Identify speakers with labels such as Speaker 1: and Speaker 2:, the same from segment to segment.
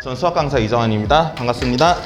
Speaker 1: 전 수학 강사 이정환입니다. 반갑습니다.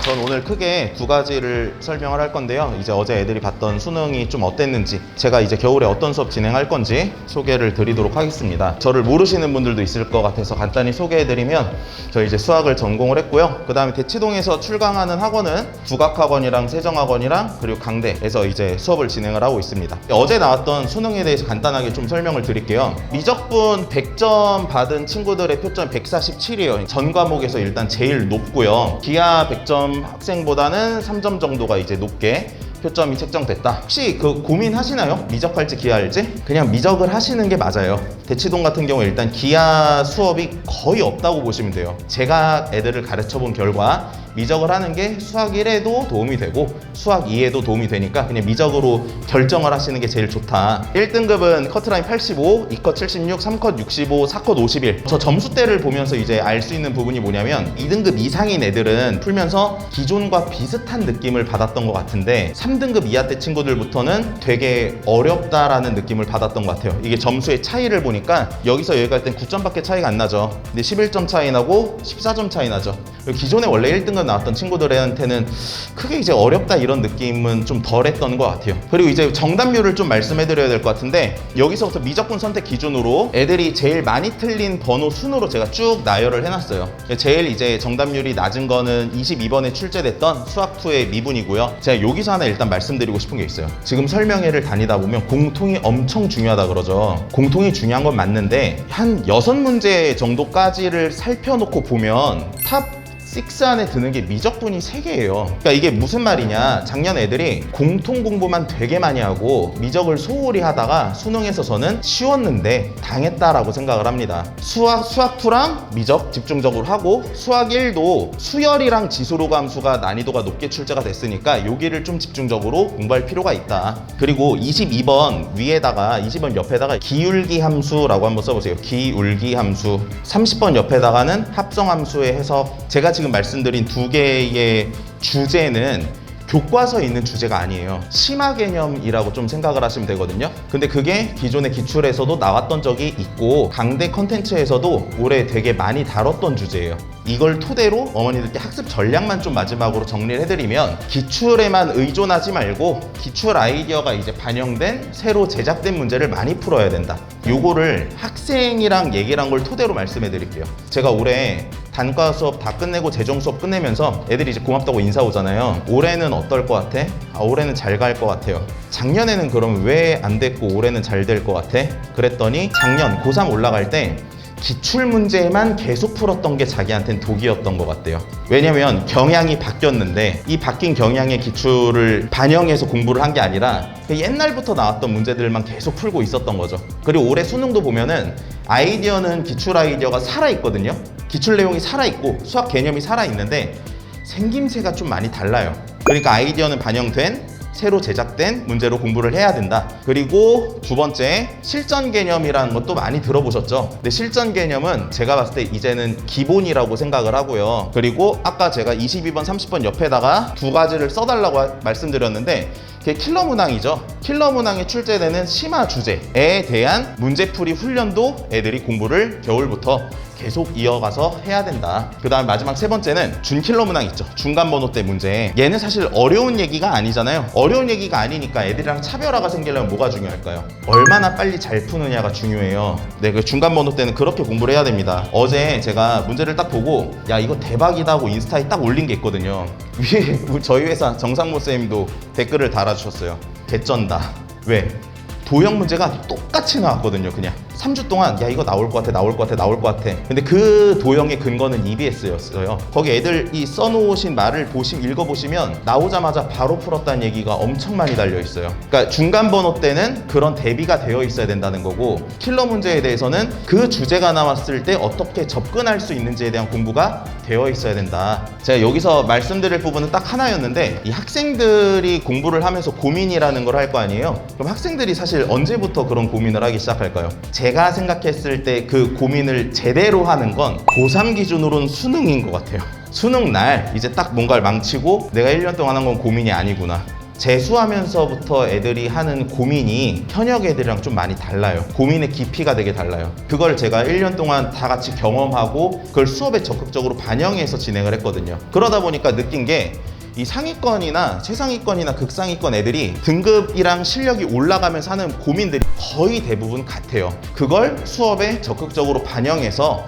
Speaker 1: 전 오늘 크게 두 가지를 설명을 할 건데요. 이제 어제 애들이 봤던 수능이 좀 어땠는지, 제가 이제 겨울에 어떤 수업 진행할 건지 소개를 드리도록 하겠습니다. 저를 모르시는 분들도 있을 것 같아서 간단히 소개해드리면, 저 이제 수학을 전공을 했고요. 그 다음에 대치동에서 출강하는 학원은 국악학원이랑 세정학원이랑 그리고 강대에서 이제 수업을 진행을 하고 있습니다. 어제 나왔던 수능에 대해서 간단하게 좀 설명을 드릴게요. 미적분 100점 받은 친구들의 표점이 147이에요. 전 과목에서 일단 제일 높고요. 기하 100점 학생보다는 3점 정도가 이제 높게 표점이 책정됐다. 혹시 그 고민하시나요? 미적할지 기하할지? 그냥 미적을 하시는 게 맞아요. 대치동 같은 경우 일단 기하 수업이 거의 없다고 보시면 돼요. 제가 애들을 가르쳐 본 결과 미적을 하는 게 수학 1에도 도움이 되고 수학 2에도 도움이 되니까 그냥 미적으로 결정을 하시는 게 제일 좋다. 1등급은 커트라인 85, 2컷 76, 3컷 65, 4컷 51. 저 점수대를 보면서 이제 알 수 있는 부분이 뭐냐면 2등급 이상인 애들은 풀면서 기존과 비슷한 느낌을 받았던 것 같은데 3등급 이하 때 친구들부터는 되게 어렵다라는 느낌을 받았던 것 같아요. 이게 점수의 차이를 보니까 여기서 여기 갈 땐 9점밖에 차이가 안 나죠. 근데 11점 차이 나고 14점 차이 나죠. 기존에 원래 1등급 나왔던 친구들한테는 크게 이제 어렵다 이런 느낌은 좀 덜했던 것 같아요. 그리고 이제 정답률을 좀 말씀해드려야 될 것 같은데, 여기서부터 미적분 선택 기준으로 애들이 제일 많이 틀린 번호 순으로 제가 쭉 나열을 해놨어요. 제일 이제 정답률이 낮은 거는 22번에 출제됐던 수학2의 미분이고요. 제가 여기서 하나 일단 말씀드리고 싶은 게 있어요. 지금 설명회를 다니다 보면 공통이 엄청 중요하다 그러죠. 공통이 중요한 건 맞는데 한 6문제 정도까지를 살펴놓고 보면 탑 6 안에 드는 게 미적분이 3개예요. 그러니까 이게 무슨 말이냐, 작년 애들이 공통 공부만 되게 많이 하고 미적을 소홀히 하다가 수능에서 저는 쉬웠는데 당했다라고 생각을 합니다. 수학2랑 미적 집중적으로 하고 수학 1도 수열이랑 지수로가 함수가 난이도가 높게 출제가 됐으니까 여기를 좀 집중적으로 공부할 필요가 있다. 그리고 22번 위에다가 20번 옆에다가 기울기 함수라고 한번 써보세요. 기울기 함수. 30번 옆에다가는 합성 함수의 해석. 제가 지금 말씀드린 두 개의 주제는 교과서에 있는 주제가 아니에요. 심화 개념이라고 좀 생각을 하시면 되거든요. 근데 그게 기존의 기출에서도 나왔던 적이 있고 강대 컨텐츠에서도 올해 되게 많이 다뤘던 주제예요. 이걸 토대로 어머니들께 학습 전략만 좀 마지막으로 정리를 해드리면, 기출에만 의존하지 말고 기출 아이디어가 이제 반영된 새로 제작된 문제를 많이 풀어야 된다. 요거를 학생이랑 얘기를 한 걸 토대로 말씀해 드릴게요. 제가 올해 단과 수업 다 끝내고 재정 수업 끝내면서 애들이 이제 고맙다고 인사 오잖아요. 올해는 어떨 것 같아? 올해는 잘 갈 것 같아요. 작년에는 그럼 왜 안 됐고 올해는 잘 될 것 같아? 그랬더니 작년 고3 올라갈 때 기출 문제만 계속 풀었던 게 자기한테는 독이었던 것 같대요. 왜냐면 경향이 바뀌었는데 이 바뀐 경향의 기출을 반영해서 공부를 한 게 아니라 옛날부터 나왔던 문제들만 계속 풀고 있었던 거죠. 그리고 올해 수능도 보면은 아이디어는 기출 아이디어가 살아있거든요. 기출 내용이 살아있고 수학 개념이 살아있는데 생김새가 좀 많이 달라요. 그러니까 아이디어는 반영된 새로 제작된 문제로 공부를 해야 된다. 그리고 두 번째, 실전 개념이라는 것도 많이 들어보셨죠? 근데 실전 개념은 제가 봤을 때 이제는 기본이라고 생각을 하고요. 그리고 아까 제가 22번, 30번 옆에다가 두 가지를 써달라고 말씀드렸는데 그게 킬러 문항이죠. 킬러 문항에 출제되는 심화 주제에 대한 문제풀이 훈련도 애들이 공부를 겨울부터 계속 이어가서 해야 된다. 그 다음 마지막 세 번째는 준킬러 문항 있죠. 중간 번호대 문제. 얘는 사실 어려운 얘기가 아니잖아요. 어려운 얘기가 아니니까 애들이랑 차별화가 생기려면 뭐가 중요할까요? 얼마나 빨리 잘 푸느냐가 중요해요. 네, 그 중간 번호 때는 그렇게 공부를 해야 됩니다. 어제 제가 문제를 딱 보고 야 이거 대박이다 하고 인스타에 딱 올린 게 있거든요. 위에 저희 회사 정상모 쌤도 댓글을 달아주셨어요. 개쩐다. 왜? 도형 문제가 똑같이 나왔거든요. 그냥 3주 동안 야 이거 나올 것 같아. 근데 그 도형의 근거는 EBS였어요. 거기 애들이 써놓으신 말을 읽어보시면 나오자마자 바로 풀었다는 얘기가 엄청 많이 달려있어요. 그러니까 중간 번호 때는 그런 대비가 되어 있어야 된다는 거고, 킬러 문제에 대해서는 그 주제가 나왔을 때 어떻게 접근할 수 있는지에 대한 공부가 되어 있어야 된다. 제가 여기서 말씀드릴 부분은 딱 하나였는데, 이 학생들이 공부를 하면서 고민이라는 걸 할 거 아니에요. 그럼 학생들이 사실 언제부터 그런 고민을 하기 시작할까요? 제가 생각했을 때 그 고민을 제대로 하는 건 고3 기준으로는 수능인 것 같아요. 수능 날 이제 딱 뭔가를 망치고 내가 1년 동안 한 건 고민이 아니구나. 재수하면서부터 애들이 하는 고민이 현역 애들이랑 좀 많이 달라요. 고민의 깊이가 되게 달라요. 그걸 제가 1년 동안 다 같이 경험하고 그걸 수업에 적극적으로 반영해서 진행을 했거든요. 그러다 보니까 느낀 게 이 상위권이나 최상위권이나 극상위권 애들이 등급이랑 실력이 올라가면서 하는 고민들이 거의 대부분 같아요. 그걸 수업에 적극적으로 반영해서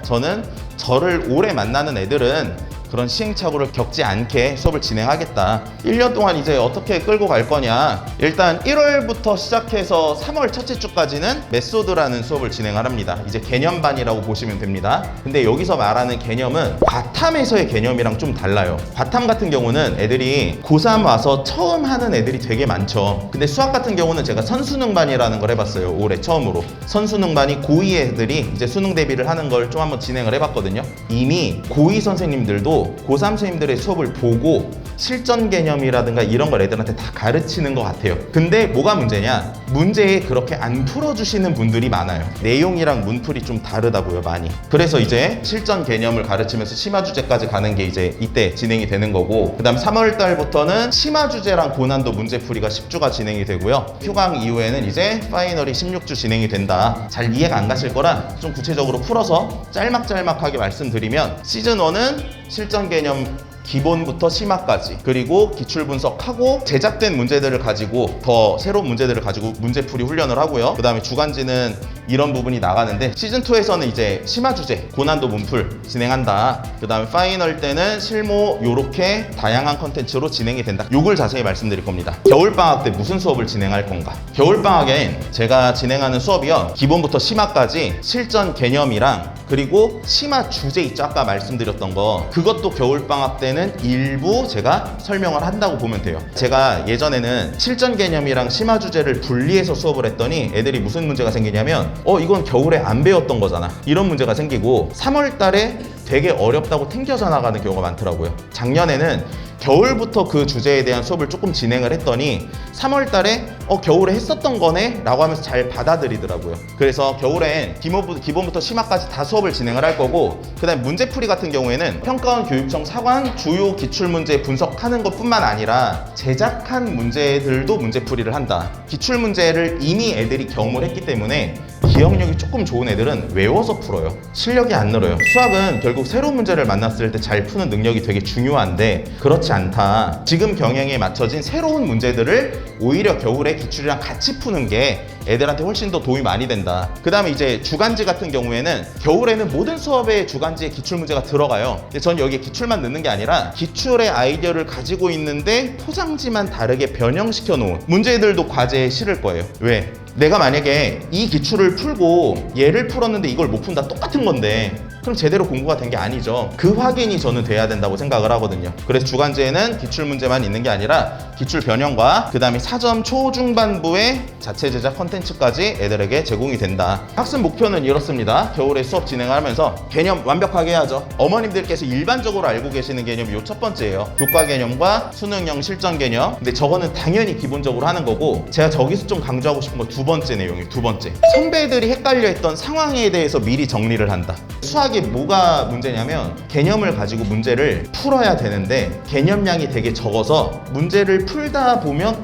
Speaker 1: 저를 오래 만나는 애들은 그런 시행착오를 겪지 않게 수업을 진행하겠다. 1년 동안 이제 어떻게 끌고 갈 거냐. 일단 1월부터 시작해서 3월 첫째 주까지는 메소드라는 수업을 진행을 합니다. 이제 개념반이라고 보시면 됩니다. 근데 여기서 말하는 개념은 과탐에서의 개념이랑 좀 달라요. 과탐 같은 경우는 애들이 고3 와서 처음 하는 애들이 되게 많죠. 근데 수학 같은 경우는 제가 선수능반이라는 걸 해봤어요. 올해 처음으로. 선수능반이 고2 애들이 이제 수능 대비를 하는 걸 좀 한번 진행을 해봤거든요. 이미 고2 선생님들도 고3 선생님들의 수업을 보고 실전 개념이라든가 이런 걸 애들한테 다 가르치는 것 같아요. 근데 뭐가 문제냐? 문제에 그렇게 안 풀어주시는 분들이 많아요. 내용이랑 문풀이 좀 다르다고요, 많이. 그래서 이제 실전 개념을 가르치면서 심화 주제까지 가는 게 이제 이때 진행이 되는 거고, 그 다음 3월 달부터는 심화 주제랑 고난도 문제풀이가 10주가 진행이 되고요. 휴강 이후에는 이제 파이널이 16주 진행이 된다. 잘 이해가 안 가실 거라 좀 구체적으로 풀어서 짤막짤막하게 말씀드리면, 시즌 1은 실전 개념 기본부터 심화까지, 그리고 기출 분석하고 제작된 문제들을 가지고 더 새로운 문제들을 가지고 문제풀이 훈련을 하고요. 그 다음에 주간지는 이런 부분이 나가는데, 시즌2에서는 이제 심화 주제, 고난도 문풀 진행한다. 그 다음에 파이널 때는 실무 요렇게 다양한 컨텐츠로 진행이 된다. 요걸 자세히 말씀드릴 겁니다. 겨울방학 때 무슨 수업을 진행할 건가? 겨울방학엔 제가 진행하는 수업이요, 기본부터 심화까지 실전 개념이랑 그리고 심화 주제 있죠, 아까 말씀드렸던 거, 그것도 겨울방학 때는 일부 제가 설명을 한다고 보면 돼요. 제가 예전에는 실전 개념이랑 심화 주제를 분리해서 수업을 했더니 애들이 무슨 문제가 생기냐면, 이건 겨울에 안 배웠던 거잖아, 이런 문제가 생기고 3월 달에 되게 어렵다고 튕겨져 나가는 경우가 많더라고요. 작년에는 겨울부터 그 주제에 대한 수업을 조금 진행을 했더니 3월 달에 겨울에 했었던 거네 라고 하면서 잘 받아들이더라고요. 그래서 겨울엔 기본부터 심화까지 다 수업을 진행을 할 거고, 그 다음에 문제풀이 같은 경우에는 평가원 교육청 사관 주요 기출문제 분석하는 것 뿐만 아니라 제작한 문제들도 문제풀이를 한다. 기출문제를 이미 애들이 경험을 했기 때문에 기억력이 조금 좋은 애들은 외워서 풀어요. 실력이 안 늘어요. 수학은 결국 새로운 문제를 만났을 때 잘 푸는 능력이 되게 중요한데 그렇지 않다. 지금 경향에 맞춰진 새로운 문제들을 오히려 겨울에 기출이랑 같이 푸는 게 애들한테 훨씬 더 도움이 많이 된다. 그 다음에 이제 주간지 같은 경우에는 겨울에는 모든 수업에 주간지에 기출문제가 들어가요. 근데 전 여기에 기출만 넣는 게 아니라 기출의 아이디어를 가지고 있는데 포장지만 다르게 변형시켜 놓은 문제들도 과제에 실을 거예요. 왜? 내가 만약에 이 기출을 풀고 얘를 풀었는데 이걸 못 푼다, 똑같은 건데 그럼 제대로 공부가 된 게 아니죠. 그 확인이 저는 돼야 된다고 생각을 하거든요. 그래서 주간지에는 기출 문제만 있는 게 아니라 기출 변형과 그 다음에 사점 초중반부의 자체 제작 컨텐츠까지 애들에게 제공이 된다. 학습 목표는 이렇습니다. 겨울에 수업 진행을 하면서 개념 완벽하게 해야죠. 어머님들께서 일반적으로 알고 계시는 개념이 요 첫 번째예요. 교과 개념과 수능형 실전 개념. 근데 저거는 당연히 기본적으로 하는 거고, 제가 저기서 좀 강조하고 싶은 거 두 번째 내용이에요. 두 번째, 선배들이 헷갈려 했던 상황에 대해서 미리 정리를 한다. 수학이 뭐가 문제냐면 개념을 가지고 문제를 풀어야 되는데 개념량이 되게 적어서 문제를 풀다 보면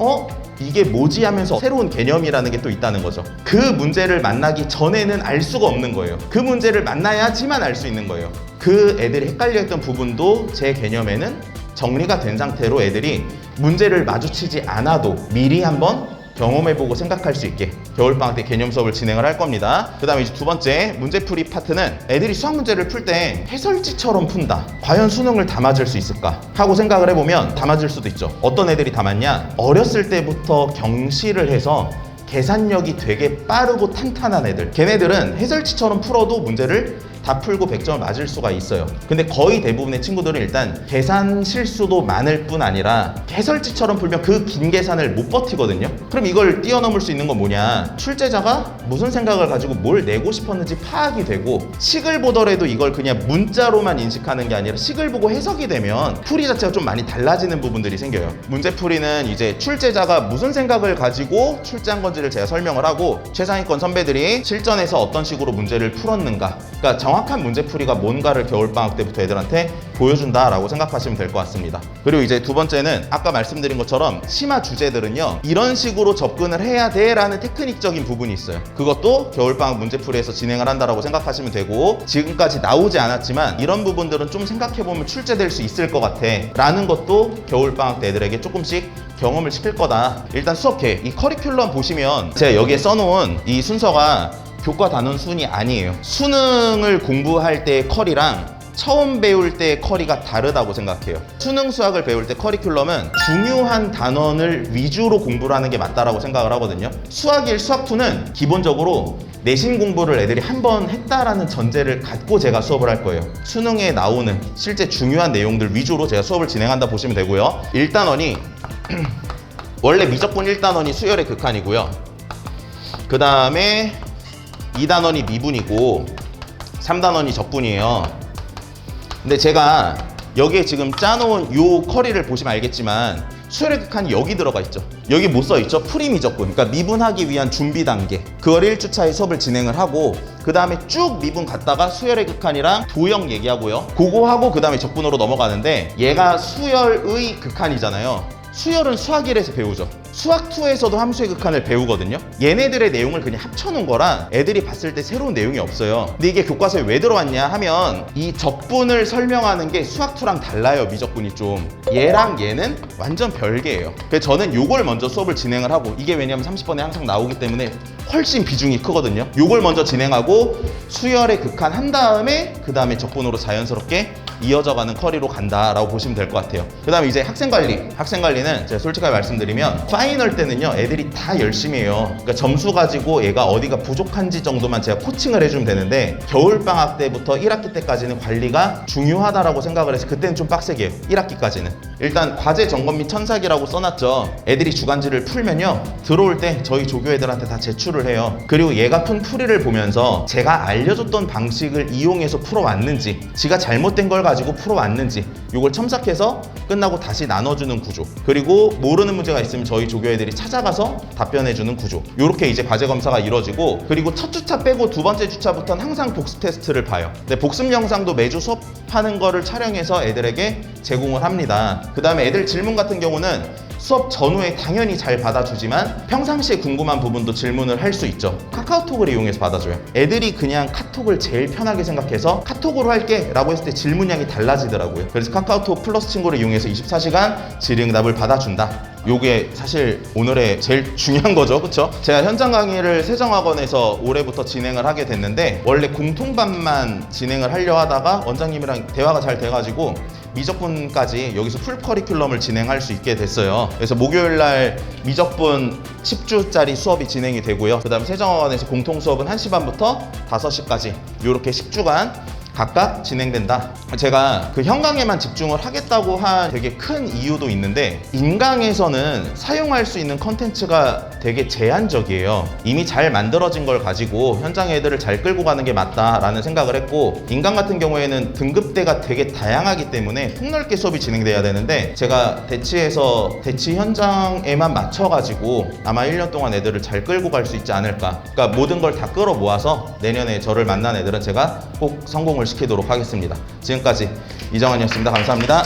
Speaker 1: 이게 뭐지 하면서 새로운 개념이라는 게 또 있다는 거죠. 그 문제를 만나기 전에는 알 수가 없는 거예요. 그 문제를 만나야지만 알 수 있는 거예요. 그 애들이 헷갈려했던 부분도 제 개념에는 정리가 된 상태로 애들이 문제를 마주치지 않아도 미리 한번 경험해보고 생각할 수 있게 겨울방학 때 개념 수업을 진행을 할 겁니다. 그 다음에 이제 두 번째 문제풀이 파트는 애들이 수학 문제를 풀 때 해설지처럼 푼다. 과연 수능을 다 맞을 수 있을까 하고 생각을 해보면 다 맞을 수도 있죠. 어떤 애들이 다 맞냐? 어렸을 때부터 경시를 해서 계산력이 되게 빠르고 탄탄한 애들, 걔네들은 해설지처럼 풀어도 문제를 다 풀고 100점을 맞을 수가 있어요. 근데 거의 대부분의 친구들은 일단 계산 실수도 많을 뿐 아니라 해설지처럼 풀면 그 긴 계산을 못 버티거든요. 그럼 이걸 뛰어넘을 수 있는 건 뭐냐? 출제자가 무슨 생각을 가지고 뭘 내고 싶었는지 파악이 되고, 식을 보더라도 이걸 그냥 문자로만 인식하는 게 아니라 식을 보고 해석이 되면 풀이 자체가 좀 많이 달라지는 부분들이 생겨요. 문제풀이는 이제 출제자가 무슨 생각을 가지고 출제한 건지를 제가 설명을 하고, 최상위권 선배들이 실전에서 어떤 식으로 문제를 풀었는가, 그러니까 정확한 문제풀이가 뭔가를 겨울방학 때부터 애들한테 보여준다라고 생각하시면 될 것 같습니다. 그리고 이제 두 번째는 아까 말씀드린 것처럼 심화 주제들은요, 이런 식으로 접근을 해야 돼 라는 테크닉적인 부분이 있어요. 그것도 겨울방학 문제풀이에서 진행을 한다라고 생각하시면 되고, 지금까지 나오지 않았지만 이런 부분들은 좀 생각해보면 출제될 수 있을 것 같아 라는 것도 겨울방학 때 애들에게 조금씩 경험을 시킬 거다. 일단 수업 계획, 이 커리큘럼 보시면 제가 여기에 써놓은 이 순서가 교과 단원 순이 아니에요. 수능을 공부할 때의 컬이랑 처음 배울 때의 컬이가 다르다고 생각해요. 수능 수학을 배울 때 커리큘럼은 중요한 단원을 위주로 공부를 하는 게 맞다라고 생각을 하거든요. 수학 1, 수학 2는 기본적으로 내신 공부를 애들이 한 번 했다라는 전제를 갖고 제가 수업을 할 거예요. 수능에 나오는 실제 중요한 내용들 위주로 제가 수업을 진행한다 보시면 되고요. 1단원이 원래 미적분 1단원이 수열의 극한이고요. 그 다음에 2단원이 미분이고 3단원이 적분이에요. 근데 제가 여기에 지금 짜놓은 요 커리를 보시면 알겠지만 수열의 극한이 여기 들어가 있죠. 여기 뭐 써있죠? 프리미적분. 그러니까 미분하기 위한 준비 단계. 그걸 1주차에 수업을 진행을 하고, 그 다음에 쭉 미분 갔다가 수열의 극한이랑 도형 얘기하고요. 그거 하고 그 다음에 적분으로 넘어가는데, 얘가 수열의 극한이잖아요. 수열은 수학 1에서 배우죠. 수학 2에서도 함수의 극한을 배우거든요. 얘네들의 내용을 그냥 합쳐놓은 거라 애들이 봤을 때 새로운 내용이 없어요. 근데 이게 교과서에 왜 들어왔냐 하면, 이 적분을 설명하는 게 수학 2랑 달라요. 미적분이 좀. 얘랑 얘는 완전 별개예요. 그래서 저는 요걸 먼저 수업을 진행을 하고, 이게 왜냐면 30번에 항상 나오기 때문에 훨씬 비중이 크거든요. 요걸 먼저 진행하고 수열의 극한 한 다음에 그 다음에 적분으로 자연스럽게 이어져가는 커리로 간다라고 보시면 될 것 같아요. 그 다음에 이제 학생관리는 제가 솔직하게 말씀드리면 파이널 때는요, 애들이 다 열심히 해요. 그러니까 점수 가지고 얘가 어디가 부족한지 정도만 제가 코칭을 해주면 되는데, 겨울방학 때부터 1학기 때까지는 관리가 중요하다라고 생각을 해서 그때는 좀 빡세게 해요. 1학기까지는 일단 과제 점검 및 천사기라고 써놨죠. 애들이 주간지를 풀면요, 들어올 때 저희 조교 애들한테 다 제출을 해요. 그리고 얘가 푼 풀이를 보면서 제가 알려줬던 방식을 이용해서 풀어왔는지, 지가 잘못된 걸 가지고 풀어왔는지, 이걸 첨삭해서 끝나고 다시 나눠주는 구조. 그리고 모르는 문제가 있으면 저희 조교 애들이 찾아가서 답변해주는 구조. 이렇게 이제 과제 검사가 이루어지고, 그리고 첫 주차 빼고 두 번째 주차부터는 항상 복습 테스트를 봐요. 근데 복습 영상도 매주 수업하는 거를 촬영해서 애들에게 제공을 합니다. 그 다음에 애들 질문 같은 경우는 수업 전후에 당연히 잘 받아주지만 평상시에 궁금한 부분도 질문을 할 수 있죠. 카카오톡을 이용해서 받아줘요. 애들이 그냥 카톡을 제일 편하게 생각해서 카톡으로 할게 라고 했을 때 질문량이 달라지더라고요. 그래서 카카오톡 플러스 친구를 이용해서 24시간 질의응답을 받아준다. 요게 사실 오늘의 제일 중요한 거죠. 그쵸? 제가 현장 강의를 세정학원에서 올해부터 진행을 하게 됐는데, 원래 공통반만 진행을 하려 하다가 원장님이랑 대화가 잘 돼가지고 미적분까지 여기서 풀 커리큘럼을 진행할 수 있게 됐어요. 그래서 목요일날 미적분 10주짜리 수업이 진행이 되고요. 그 다음 세정학원에서 공통 수업은 1시 반부터 5시까지 이렇게 10주간 각각 진행된다. 제가 그 현강에만 집중을 하겠다고 한 되게 큰 이유도 있는데, 인강에서는 사용할 수 있는 컨텐츠가 되게 제한적이에요. 이미 잘 만들어진 걸 가지고 현장 애들을 잘 끌고 가는 게 맞다라는 생각을 했고, 인강 같은 경우에는 등급대가 되게 다양하기 때문에 폭넓게 수업이 진행돼야 되는데, 제가 대치해서 대치 현장에만 맞춰가지고 아마 1년 동안 애들을 잘 끌고 갈 수 있지 않을까. 그러니까 모든 걸 다 끌어 모아서 내년에 저를 만난 애들은 제가 꼭 성공을 시키도록 하겠습니다. 지금까지 이정환이었습니다. 감사합니다.